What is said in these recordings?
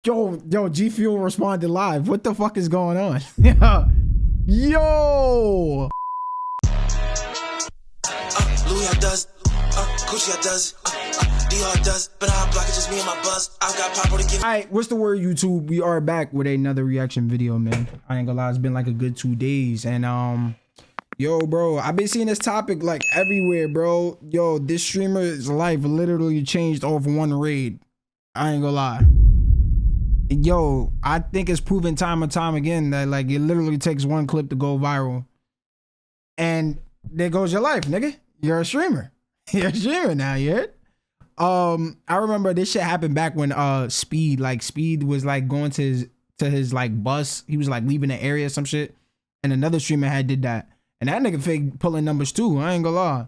Yo, G Fuel responded live. What the fuck is going on? Yo. Louis does, Gucci does, DR does, but I block it just me and my buzz. I got Papa to give. Alright, what's the word, YouTube? We are back with another reaction video, man. I ain't gonna lie, it's been like a good 2 days, and yo, bro, I've been seeing this topic like everywhere, bro. Yo, this streamer's life literally changed off one raid. I ain't gonna lie. Yo, I think it's proven time and time again that like it literally takes one clip to go viral, and there goes your life, nigga. You're a streamer. You're a streamer now. You heard? I remember this shit happened back when Speed was like going to his like bus. He was like leaving the area or some shit, and another streamer had did that, and that nigga fake pulling numbers too. I ain't gonna lie.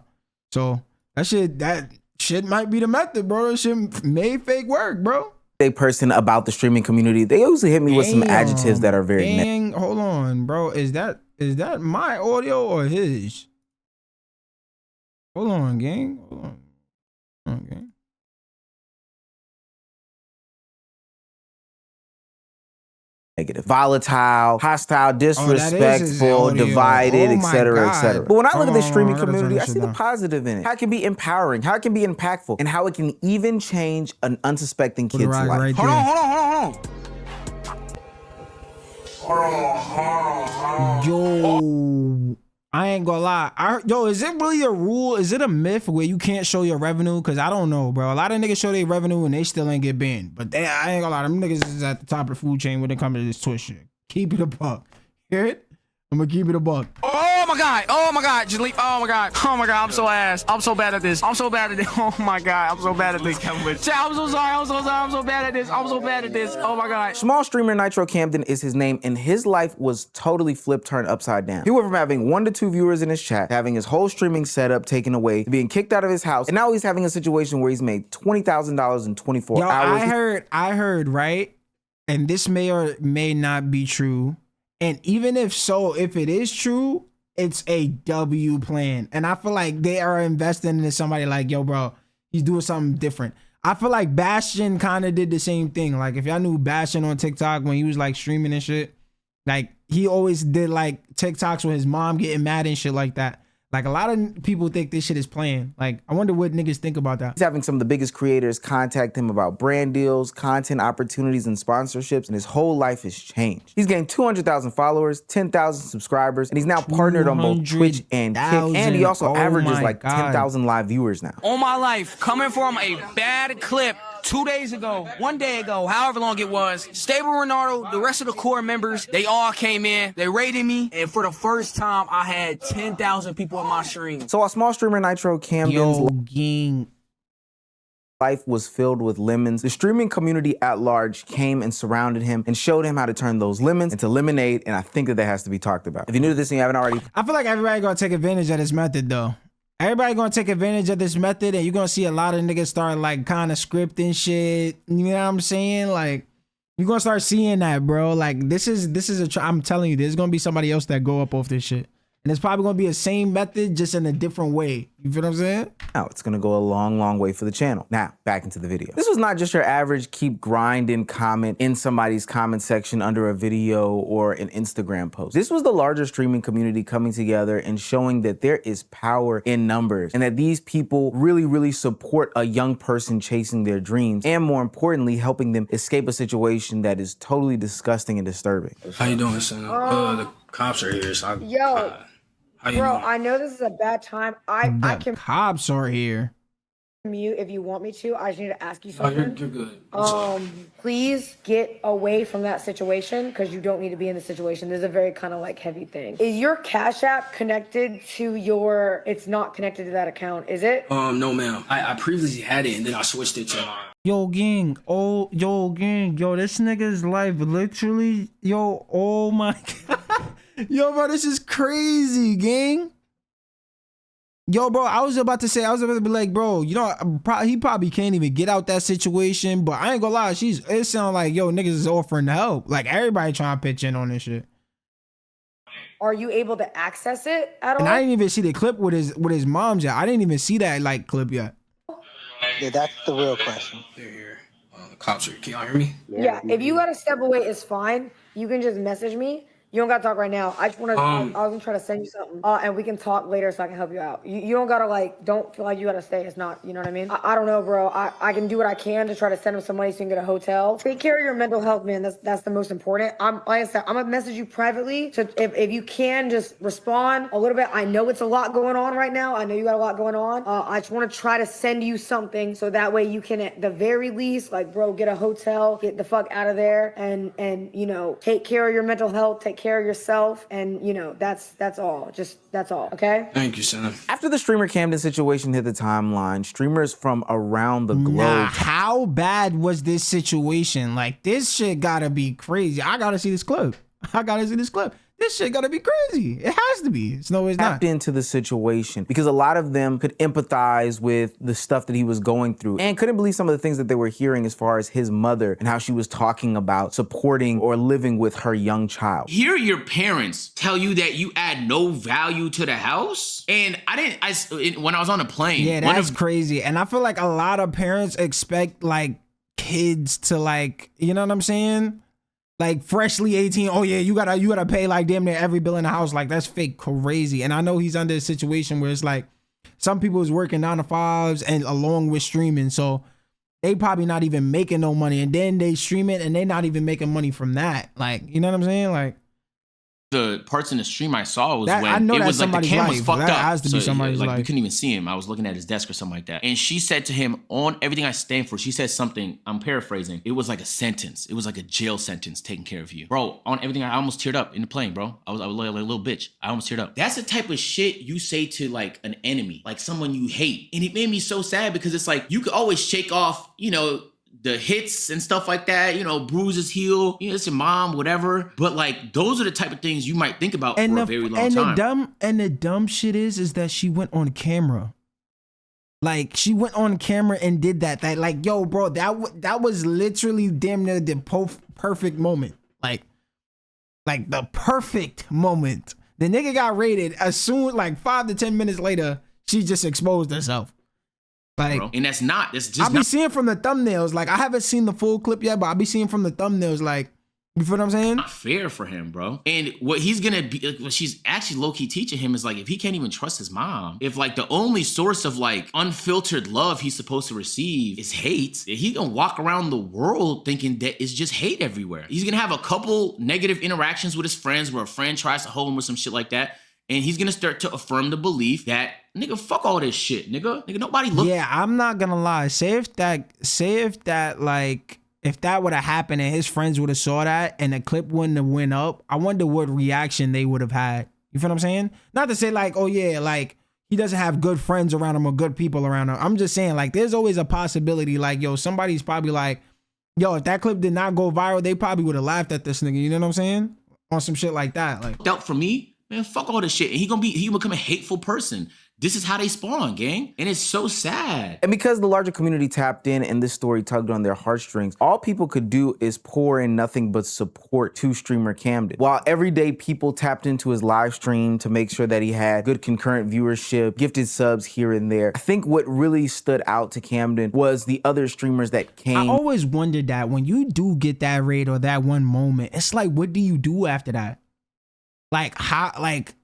So that shit might be the method, bro. That shit made fake work, bro. A person about the streaming community, they usually hit me with some adjectives that are very negative. Hold on, bro. Is that my audio or his? Hold on, gang. Hold on. Okay. Negative, volatile, hostile, disrespectful, divided, etc., etc. But when I look at the streaming community, I see the positive in it. How it can be empowering, how it can be impactful, and how it can even change an unsuspecting kid's life. Right, hold on. Yo, I ain't gonna lie. Yo, is it really a rule? Is it a myth where you can't show your revenue? Cause I don't know, bro. A lot of niggas show their revenue and they still ain't get banned. But I ain't gonna lie, them niggas is at the top of the food chain when it comes to this Twitch shit. Keep it a buck. Hear it? I'm gonna keep it a buck. Oh my god, just leave. Oh my god, I'm so ass. I'm so bad at this. I'm so bad at this. Oh my god, I'm so bad at this. I'm so sorry. I'm so bad at this. I'm so bad at this. Oh my god. Small streamer Nitro Camden is his name, and his life was totally flipped, turned upside down. He went from having 1 to 2 viewers in his chat, having his whole streaming setup taken away, to being kicked out of his house, and now he's having a situation where he's made $20,000 in 24 hours. I heard, right? And this may or may not be true. And even if so, if it is true, it's a W plan. And I feel like they are investing into somebody like, yo, bro, he's doing something different. I feel like Bastion kind of did the same thing. Like if y'all knew Bastion on TikTok when he was like streaming and shit, like he always did like TikToks with his mom getting mad and shit like that. Like a lot of people think this shit is playing. Like I wonder what niggas think about that. He's having some of the biggest creators contact him about brand deals, content opportunities, and sponsorships, and his whole life has changed. He's gained 200,000 followers, 10,000 subscribers, and he's now partnered on both Twitch and Kick, and he also averages like 10,000 live viewers now. All my life, coming from a bad clip 2 days ago, 1 day ago, however long it was, Stable Ronaldo, the rest of the core members, they all came in, they rated me, and for the first time, I had 10,000 people in my stream. So a small streamer Nitro Camden's life was filled with lemons. The streaming community at large came and surrounded him and showed him how to turn those lemons into lemonade, and I think that has to be talked about. If you're new to this and you haven't already, I feel like everybody gonna take advantage of this method though. Everybody gonna take advantage of this method, and you're gonna see a lot of niggas start like kind of scripting shit. You know what I'm saying? Like you're gonna start seeing that, bro. Like this is I'm telling you, there's gonna be somebody else that go up off this shit. And it's probably gonna be the same method, just in a different way. You feel what I'm saying? Now it's gonna go a long, long way for the channel. Now, back into the video. This was not just your average keep grinding comment in somebody's comment section under a video or an Instagram post. This was the larger streaming community coming together and showing that there is power in numbers, and that these people really, really support a young person chasing their dreams, and more importantly, helping them escape a situation that is totally disgusting and disturbing. How you doing, son? The cops are here, so Bro, I know this is a bad time. I can cops are here. Mute if you want me to. I just need to ask you something. You're good. Please get away from that situation because you don't need to be in the situation. This is a very kind of like heavy thing. Is your Cash App connected to your? It's not connected to that account, is it? No, ma'am. I previously had it and then I switched it to. Yo, gang. Oh, yo, gang. Yo, this nigga's life literally. Yo, oh my god. Yo, bro, this is crazy, gang. Yo, bro, I was about to be like, bro, you know, he probably can't even get out that situation, but I ain't gonna lie, it sounds like, yo, niggas is offering help. Like, everybody trying to pitch in on this shit. Are you able to access it at all? And I didn't even see the clip with his mom's yet. I didn't even see that, like, clip yet. Yeah, that's the real question. They're here. The cops are. Can y'all hear me? Yeah, if you gotta step away, it's fine. You can just message me. You don't gotta talk right now. I just wanna, I was gonna try to send you something, and we can talk later so I can help you out. You don't gotta like, don't feel like you gotta stay. It's not, you know what I mean? I don't know, bro. I can do what I can to try to send him some money so you can get a hotel. Take care of your mental health, man. That's the most important. Like I said, I'm gonna message you privately. So if you can just respond a little bit. I know it's a lot going on right now. I know you got a lot going on. I just wanna try to send you something so that way you can at the very least, like, bro, get a hotel, get the fuck out of there, and you know, take care of your mental health, take care of yourself, and you know, that's all. That's all, okay? Thank you, son. After the streamer Camden situation hit the timeline, streamers from around the globe. Nah, how bad was this situation? Like, this shit gotta be crazy. I gotta see this clip. This shit gotta be crazy. It has to be. It's no, it's not. Tapped into the situation because a lot of them could empathize with the stuff that he was going through and couldn't believe some of the things that they were hearing as far as his mother and how she was talking about supporting or living with her young child. Hear your parents tell you that you add no value to the house, and when I was on a plane. Yeah, that's crazy. And I feel like a lot of parents expect like kids to like, you know what I'm saying? Like freshly 18, oh yeah, you gotta pay like damn near every bill in the house. Like, that's fake crazy. And I know he's under a situation where it's like some people is working 9 to 5s and along with streaming, so they probably not even making no money, and then they stream it and they not even making money from that. Like, you know what I'm saying? Like, the parts in the stream I saw was that, when I know it that's was like the somebody's cam was life. fucked That up. has to be somebody's like life. we couldn't even see him. I was looking at his desk or something like that. And she said to him, on everything I stand for, she said something, I'm paraphrasing. It was like a sentence. It was like a jail sentence taking care of you. Bro, on everything, I almost teared up in the plane, bro. I was like a little bitch. I almost teared up. That's the type of shit you say to like an enemy, like someone you hate. And it made me so sad because it's like, you could always shake off, you know, the hits and stuff like that, you know, bruises heal, you know, it's your mom, whatever. But like, those are the type of things you might think about for a very long time. The dumb shit is that she went on camera. Like, she went on camera and did that. That like, yo, bro, that was literally damn near the perfect moment. Like the perfect moment. The nigga got raided as soon, like 5 to 10 minutes later, she just exposed herself. Like, bro. And that's just I'll be seeing from the thumbnails. Like, I haven't seen the full clip yet, but I'll be seeing from the thumbnails. Like, you feel what I'm saying? Not fair for him, bro. And what he's gonna be, what she's actually low-key teaching him is like, if he can't even trust his mom, if like the only source of like unfiltered love he's supposed to receive is hate, he gonna walk around the world thinking that it's just hate everywhere. He's gonna have a couple negative interactions with his friends where a friend tries to hold him with some shit like that. And he's gonna start to affirm the belief that, nigga, fuck all this shit, nigga, nobody look. Yeah, I'm not gonna lie. Say if that would have happened and his friends would have saw that and the clip wouldn't have went up, I wonder what reaction they would have had. You feel what I'm saying? Not to say like, oh yeah, like he doesn't have good friends around him or good people around him. I'm just saying, like, there's always a possibility, like, yo, somebody's probably like, yo, if that clip did not go viral, they probably would have laughed at this nigga. You know what I'm saying? On some shit like that. Like, doubt for me. Man, fuck all this shit. And he become a hateful person. This is how they spawn, gang. And it's so sad. And because the larger community tapped in and this story tugged on their heartstrings, all people could do is pour in nothing but support to streamer Camden. While everyday people tapped into his live stream to make sure that he had good concurrent viewership, gifted subs here and there, I think what really stood out to Camden was the other streamers that came. I always wondered that when you do get that raid or that one moment, it's like, what do you do after that? Like, how, like,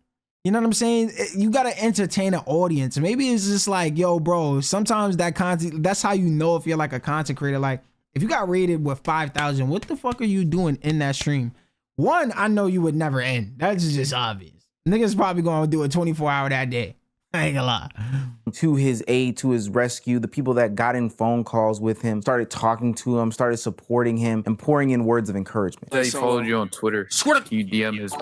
you know what I'm saying? You gotta entertain an audience. Maybe it's just like, yo, bro, sometimes that content, that's how you know if you're like a content creator. Like, if you got rated with 5,000, what the fuck are you doing in that stream? One, I know you would never end. That's just obvious. Niggas probably gonna do a 24-hour that day. I ain't gonna lie. To his aid, to his rescue, the people that got in phone calls with him, started talking to him, started supporting him, and pouring in words of encouragement. He followed you on Twitter. Swear to- You DM his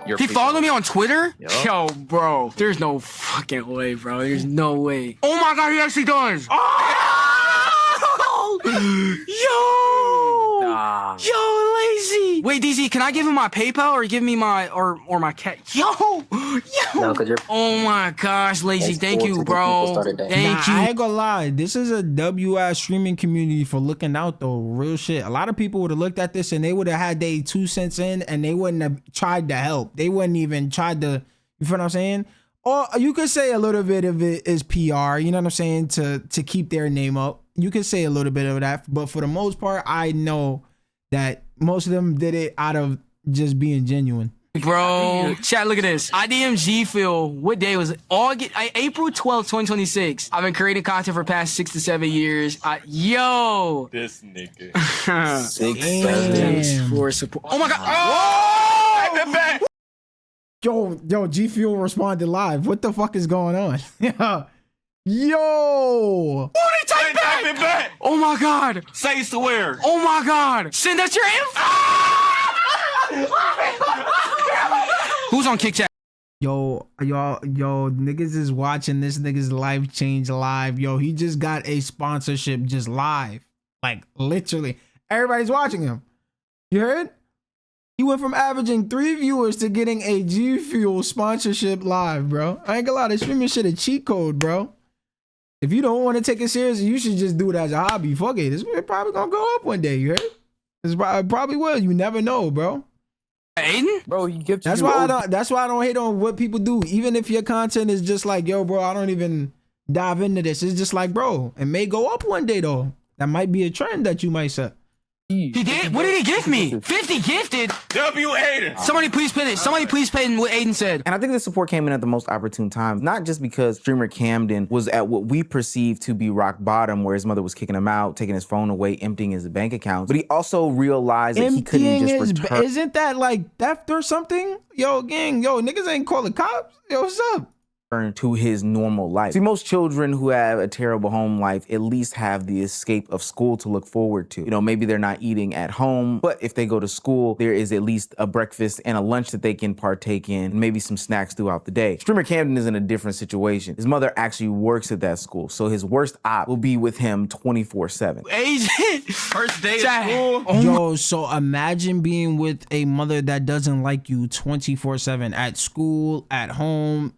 your. He followed me on Twitter? Yup. Yo, bro. There's no fucking way, bro. There's no way. Oh my god, he actually does. Oh! Yo! Nah. Yo, Lazy. Wait, DZ, can I give him my PayPal or give me my or my cat? Yo! No, because you're. Oh my gosh, Lazy. It's Thank cool you, to get bro. people started there. Thank Nah, you. I ain't gonna lie. This is a W-ass streaming community for looking out though. Real shit. A lot of people would have looked at this and they would have had their 2 cents in and they wouldn't have tried to help. They wouldn't even tried to, you feel what I'm saying? Or you could say a little bit of it is PR, you know what I'm saying, to keep their name up. you can say a little bit of that, but for the most part, I know that most of them did it out of just being genuine. Bro, chat, look at this. I DM G Phil. What day was it? April 12th, 2026. I've been creating content for the past 6 to 7 years. Yo. This nigga. 6, 7. For support. Oh my god. Oh! Yo, G Fuel responded live. What the fuck is going on? Yo. Oh, they type back. Oh my god. Say swear. Oh my god. Send that your info. Who's on Kick Chat? Yo, niggas is watching this nigga's life change live. Yo, he just got a sponsorship just live. Like, literally. Everybody's watching him. You heard? He went from averaging 3 viewers to getting a G Fuel sponsorship live, bro. I ain't gonna lie, this streaming shit a cheat code, bro. If you don't want to take it seriously, you should just do it as a hobby. Fuck it. This probably gonna go up one day, you heard? It probably will. You never know, bro. Aiden? Bro, he gifted That's why I don't hate on what people do. Even if your content is just like, yo, bro, I don't even dive into this. It's just like, bro, it may go up one day though. That might be a trend that you might set. He did? What did he gift me? 50 gifted. W Aiden. Somebody please pin it. Somebody please pin what Aiden said. And I think the support came in at the most opportune time, not just because streamer Camden was at what we perceived to be rock bottom, where his mother was kicking him out, taking his phone away, emptying his bank account, but he also realized that he couldn't just return. Isn't that like theft or something? Yo, gang, yo, niggas ain't calling cops. Yo, what's up? To his normal life. See, most children who have a terrible home life at least have the escape of school to look forward to. You know, maybe they're not eating at home, but if they go to school, there is at least a breakfast and a lunch that they can partake in, and maybe some snacks throughout the day. Streamer Camden is in a different situation. His mother actually works at that school, so his worst op will be with him 24/7. Agent, First day of school. Yo, so imagine being with a mother that doesn't like you 24/7 at school, at home.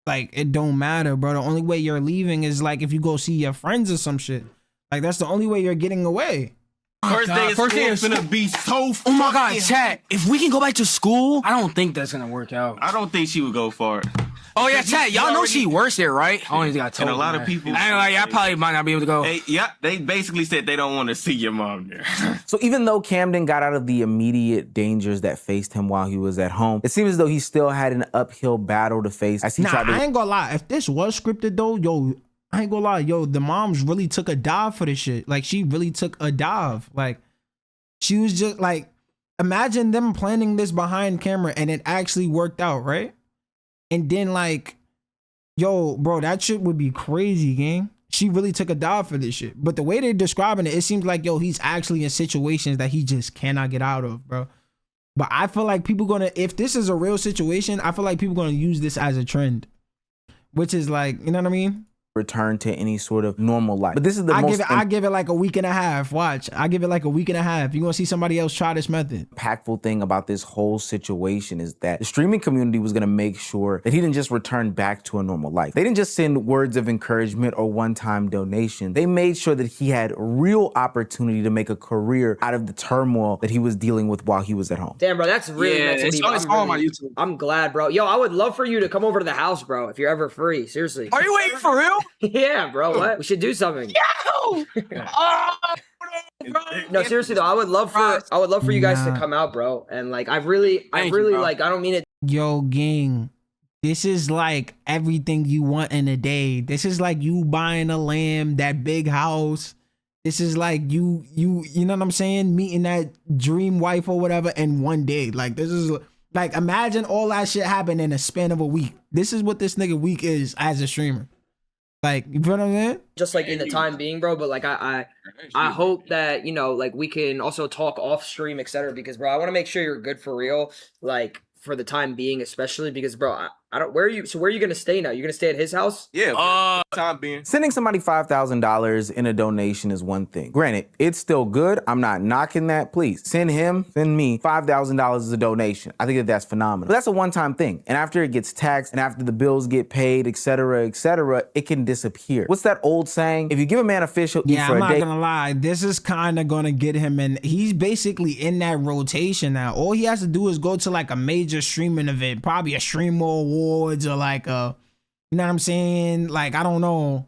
Like, it don't matter, bro. The only way you're leaving is like if you go see your friends or some shit. Like, that's the only way you're getting away. First day of school is gonna be so. Oh my god, chat. If we can go back to school, I don't think that's gonna work out. I don't think she would go for it. Oh yeah, chat. Y'all know she works there, right? I don't even think I told And a lot you of that. people. I ain't like, I probably might not be able to go. They basically said they don't want to see your mom there. So even though Camden got out of the immediate dangers that faced him while he was at home, it seems as though he still had an uphill battle to face as he tried to. I ain't gonna lie. If this was scripted though, yo, I ain't gonna lie. Yo, the moms really took a dive for this shit. Like, she really took a dive. Like, she was just like, imagine them planning this behind camera and it actually worked out, right? And then like, yo, bro, that shit would be crazy, gang. She really took a dive for this shit. But the way they're describing it, it seems like, yo, he's actually in situations that he just cannot get out of, bro. But I feel like people gonna, if this is a real situation, I feel like people gonna use this as a trend, which is like, you know what I mean? Return to any sort of normal life. But this is the I give it like a week and a half. Watch. I give it like a week and a half. You're gonna see somebody else try this method. Impactful thing about this whole situation is that the streaming community was gonna make sure that he didn't just return back to a normal life. They didn't just send words of encouragement or one-time donation. They made sure that he had real opportunity to make a career out of the turmoil that he was dealing with while he was at home. Damn, bro, that's really meant to be. It's all on my YouTube. I'm glad, bro. Yo, I would love for you to come over to the house, bro, if you're ever free. Seriously. Are you waiting for real? Yeah, bro. What? We should do something. Yo! No, seriously though, I would love for you guys to come out, bro. And like, I really like, I don't mean it. Yo, gang, this is like everything you want in a day. This is like you buying a lamb, that big house. This is like you know what I'm saying? Meeting that dream wife or whatever in one day. Like, this is like, imagine all that shit happen in a span of a week. This is what this nigga week is as a streamer. Like, you feel what I'm saying? Just like in the time being, bro. But like, I hope that, you know, like we can also talk off stream, etc. Because, bro, I want to make sure you're good for real. Like, for the time being, especially because, bro, I don't. Where are you gonna stay now? You're gonna stay at his house? Yeah. Time being. Sending somebody $5,000 in a donation is one thing. Granted, it's still good. I'm not knocking that. Please send me $5,000 as a donation. I think that's phenomenal. But that's a one-time thing. And after it gets taxed and after the bills get paid, etc., it can disappear. What's that old saying? If you give a man a fish, he'll eat for a day. I'm not gonna lie. This is kind of gonna get him in. He's basically in that rotation now. All he has to do is go to like a major streaming event, probably a Streamer Awards or like a, you know what I'm saying? Like, I don't know.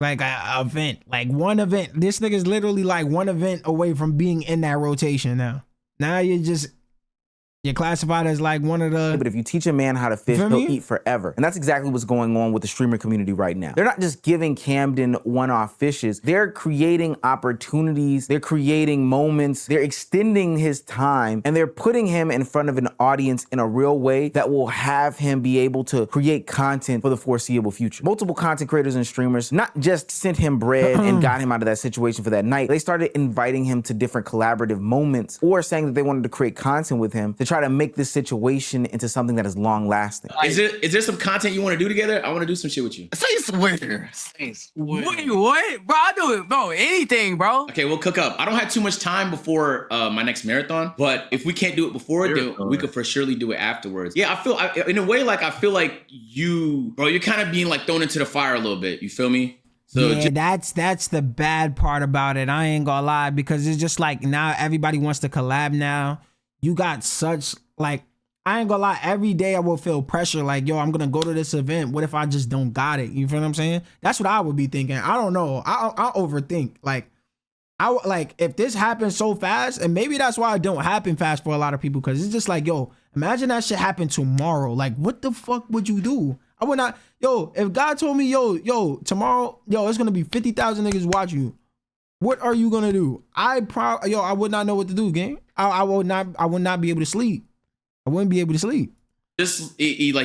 Like a event, like one event. This nigga's literally like one event away from being in that rotation now. Now you're classified as like one of the. But if you teach a man how to fish, he'll eat forever. And that's exactly what's going on with the streamer community right now. They're not just giving Camden one-off fishes. They're creating opportunities. They're creating moments. They're extending his time. And they're putting him in front of an audience in a real way that will have him be able to create content for the foreseeable future. Multiple content creators and streamers not just sent him bread and got him out of that situation for that night. They started inviting him to different collaborative moments or saying that they wanted to create content with him to try to make this situation into something that is long lasting. Is there some content you want to do together? I want to do some shit with you. Say swear. Say swear. Wait, what? Bro, I'll do it, bro. Anything, bro. Okay, we'll cook up. I don't have too much time before my next marathon, but if we can't do it before, then we could for surely do it afterwards. Yeah, in a way, like I feel like you're kind of being like thrown into the fire a little bit. You feel me? So yeah, that's the bad part about it. I ain't gonna lie, because it's just like now everybody wants to collab now. You got such like, I ain't gonna lie, every day I will feel pressure like, yo, I'm gonna go to this event. What if I just don't got it? You feel what I'm saying? That's what I would be thinking. I don't know. I overthink. Like, if this happens so fast, and maybe that's why it don't happen fast for a lot of people, because it's just like, yo, imagine that shit happen tomorrow. Like, what the fuck would you do? I would not, yo, if God told me, yo, tomorrow, yo, it's gonna be 50,000 niggas watching you. What are you gonna do? I would not know what to do, gang. I would not be able to sleep. I wouldn't be able to sleep. It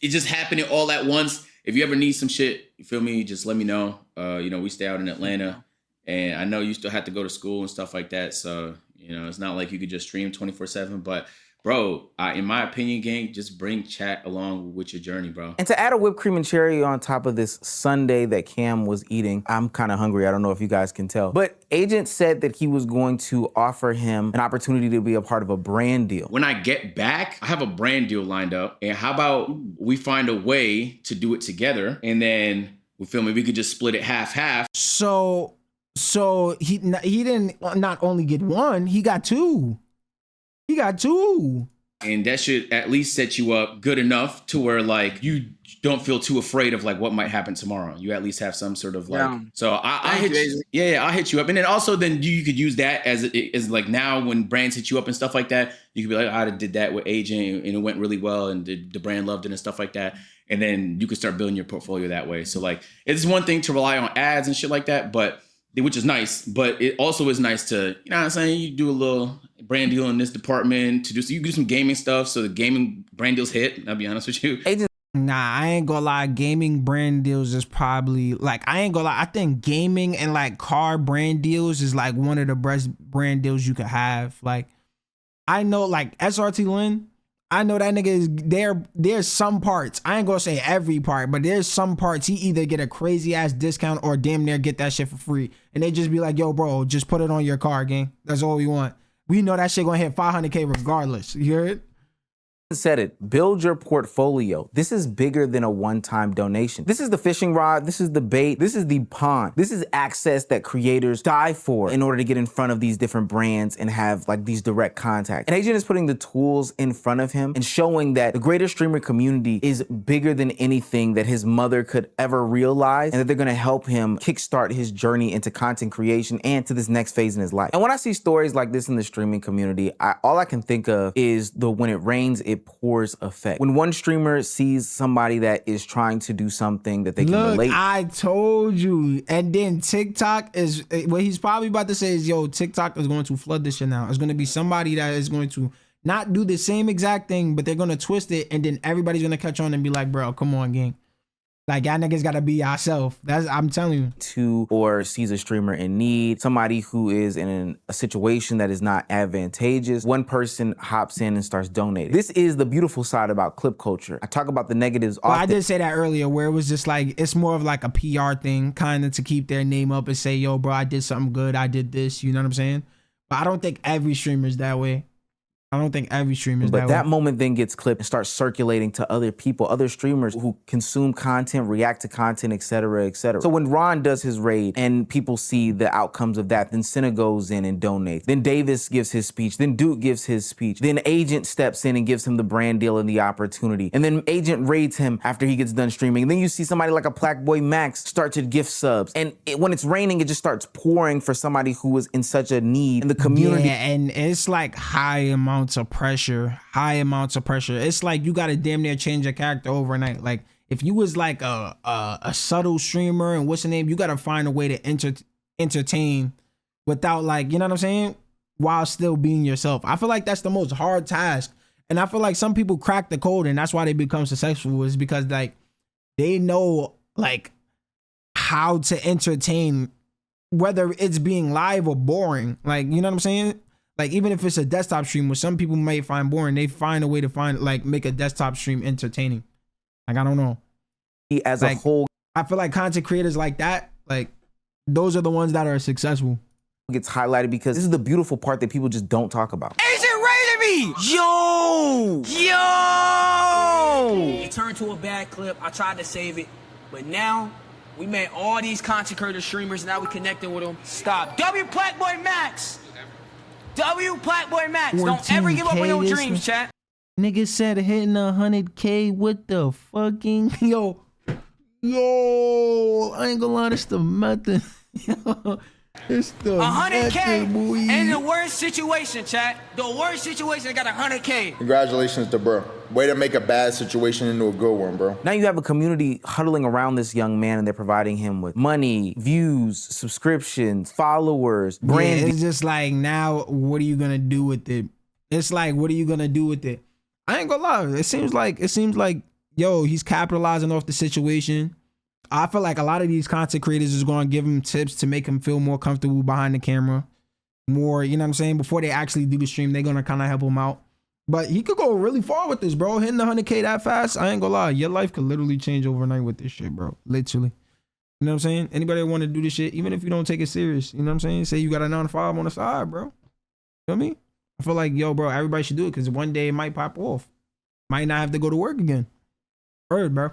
just happening all at once. If you ever need some shit, you feel me? Just let me know. We stay out in Atlanta, and I know you still have to go to school and stuff like that. So it's not like you could just stream 24/7. But bro, in my opinion, gang, just bring chat along with your journey, bro. And to add a whipped cream and cherry on top of this sundae that Cam was eating, I'm kind of hungry. I don't know if you guys can tell. But Agent said that he was going to offer him an opportunity to be a part of a brand deal. When I get back, I have a brand deal lined up. And how about we find a way to do it together? And then we could just split it half-half. So he didn't not only get one, he got two. He got two. And that should at least set you up good enough to where like you don't feel too afraid of like what might happen tomorrow. You at least have some sort of like. So I hit you. Yeah, I'll hit you up, and then also then you could use that as like now when brands hit you up and stuff like that, you could be like, I did that with Agent and it went really well, and the brand loved it and stuff like that, and then you could start building your portfolio that way. So like it's one thing to rely on ads and shit like that, but which is nice, but it also is nice to, you know what I'm saying, you do a little brand deal in this department so you can do some gaming stuff so the gaming brand deals hit, I'll be honest with you. Nah, I ain't gonna lie, gaming brand deals is probably like, I ain't gonna lie, I think gaming and like car brand deals is like one of the best brand deals you could have. Like, I know like SRT Lynn, I know that nigga is there's some parts, I ain't gonna say every part, but there's some parts he either get a crazy ass discount or damn near get that shit for free. And they just be like, yo, bro, just put it on your car, gang. That's all we want. We know that shit gonna hit 500K regardless. You hear it? Said it, build your portfolio. This is bigger than a one-time donation. This is the fishing rod, this is the bait, this is the pond. This is access that creators die for in order to get in front of these different brands and have like these direct contacts. And Agent is putting the tools in front of him and showing that the greater streamer community is bigger than anything that his mother could ever realize, and that they're gonna help him kickstart his journey into content creation and to this next phase in his life. And when I see stories like this in the streaming community, all I can think of is the when it rains, it pours effect. When one streamer sees somebody that is trying to do something that they can relate. I told you. And then TikTok is, what he's probably about to say is, yo, TikTok is going to flood this shit now. It's going to be somebody that is going to not do the same exact thing, but they're going to twist it, and then everybody's going to catch on and be like, bro, come on, gang. Like, y'all niggas gotta be yourself. I'm telling you. Or sees a streamer in need, somebody who is in a situation that is not advantageous. One person hops in and starts donating. This is the beautiful side about clip culture. I talk about the negatives often. Well, I did say that earlier, where it was just like, it's more of like a PR thing, kind of to keep their name up and say, yo, bro, I did something good. I did this. You know what I'm saying? But I don't think every streamer is that way. I don't think every stream is But that way. moment then gets clipped and starts circulating to other people, other streamers who consume content, react to content, et cetera, et cetera. So when Ron does his raid and people see the outcomes of that, then Senna goes in and donates. Then Davis gives his speech. Then Duke gives his speech. Then Agent steps in and gives him the brand deal and the opportunity. And then Agent raids him after he gets done streaming. And then you see somebody like a Black Boy Max start to gift subs. And when it's raining, it just starts pouring for somebody who is in such a need in the community. Yeah, and it's like high amounts of pressure. It's like you gotta damn near change your character overnight. Like if you was like a subtle streamer and what's the name, you gotta find a way to entertain without, like, you know what I'm saying, while still being yourself. I feel like that's the most hard task. And I feel like some people crack the code and that's why they become successful, is because like they know like how to entertain, whether it's being live or boring. Like, you know what I'm saying? Like even if it's a desktop stream, which some people may find boring, they find a way to make a desktop stream entertaining. Like, I don't know. As like, a whole, I feel like content creators like that, like those are the ones that are successful. Gets highlighted because this is the beautiful part that people just don't talk about. Agent raided me! Yo! It turned to a bad clip. I tried to save it, but now we met all these content creator streamers. Now we connecting with them. Stop. W Blackboy Max. W Blackboy Max. Don't ever give up on your dreams, chat. Nigga said hitting 100K with the fucking yo. I ain't gonna lie, this the method. Yo, it's the 100K method, boy. in the worst situation, chat. The worst situation, I got 100K. Congratulations to bro. Way to make a bad situation into a good one, bro. Now you have a community huddling around this young man and they're providing him with money, views, subscriptions, followers, brand. Yeah, it's just like, now what are you gonna do with it? It's like, what are you gonna do with it? I ain't gonna lie. It seems like, yo, he's capitalizing off the situation. I feel like a lot of these content creators is gonna give him tips to make him feel more comfortable behind the camera. More, you know what I'm saying? Before they actually do the stream, they're gonna kind of help him out. But he could go really far with this, bro. Hitting the 100K that fast, I ain't gonna lie. Your life could literally change overnight with this shit, bro. Literally. You know what I'm saying? Anybody that want to do this shit, even if you don't take it serious, you know what I'm saying? Say you got a 9 to 5 on the side, bro. You know what I mean? I feel like, yo, bro, everybody should do it because one day it might pop off. Might not have to go to work again. Word, bro.